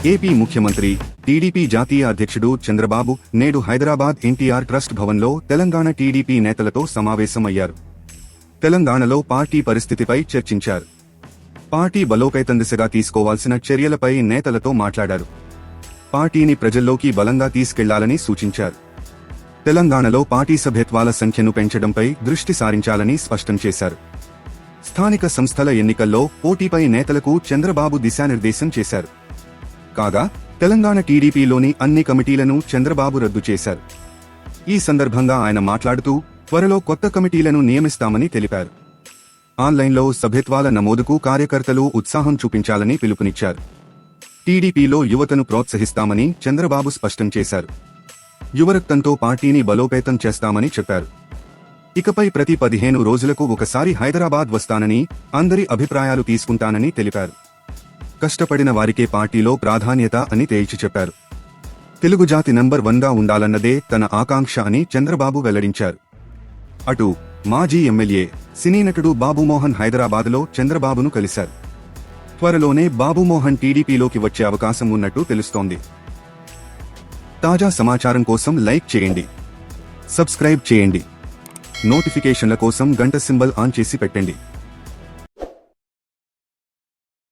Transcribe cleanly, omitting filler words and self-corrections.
AP ముఖ్యమంత్రి, TDP జాతీయ అధ్యక్షుడు చంద్రబాబు నేడు హైదరాబాద్ ఎన్టీఆర్ ట్రస్ట్ భవన్లో తెలంగాణ టీడీపీ నేతలతో సమావేశమయ్యారు. తెలంగాణలో పార్టీ పరిస్థితిపై చర్చించారు. పార్టీ బలోపేతం దిశగా తీసుకోవాల్సిన చర్యలపై నేతలతో మాట్లాడారు. పార్టీని ప్రజల్లోకి బలంగా తీసుకెళ్లాలని సూచించారు. తెలంగాణలో పార్టీ సభ్యత్వాల సంఖ్యను పెంచడంపై దృష్టి సారించాలని స్పష్టం చేశారు. స్థానిక సంస్థల ఎన్నికల్లో పోటీపై నేతలకు చంద్రబాబు దిశానిర్దేశం చేశారు. కాగా తెలంగాణ టీడీపీలోని అన్ని కమిటీలను చంద్రబాబు రద్దు చేశారు. ఈ సందర్భంగా ఆయన మాట్లాడుతూ త్వరలో కొత్త కమిటీలను నియమిస్తామని తెలిపారు. ఆన్లైన్లో సభ్యత్వాల నమోదుకు కార్యకర్తలు ఉత్సాహం చూపించాలని పిలుపునిచ్చారు. టీడీపీలో యువతను ప్రోత్సహిస్తామని చంద్రబాబు స్పష్టం చేశారు. యువరక్తంతో పార్టీని బలోపేతం చేస్తామని చెప్పారు. ఇకపై ప్రతి 15 రోజులకు ఒకసారి హైదరాబాద్ వస్తానని, అందరి అభిప్రాయాలు తీసుకుంటానని తెలిపారు. కష్టపడిన వారికే పార్టీలో ప్రాధాన్యత అని తేల్చి చెప్పారు. తెలుగు జాతి నంబర్ 1గా ఉండాలన్నదే తన ఆకాంక్ష అని చంద్రబాబు వెల్లడించారు. అటు మాజీ ఎమ్మెల్యే, సినీ నటుడు బాబుమోహన్ హైదరాబాద్లో చంద్రబాబును కలిశారు. త్వరలోనే బాబుమోహన్ టీడీపీలోకి వచ్చే అవకాశం ఉన్నట్టు తెలుస్తోంది. తాజా సమాచారం కోసం లైక్ చేయండి, సబ్స్క్రైబ్ చేయండి, నోటిఫికేషన్ల కోసం గంట సింబల్ ఆన్ చేసి పెట్టండి.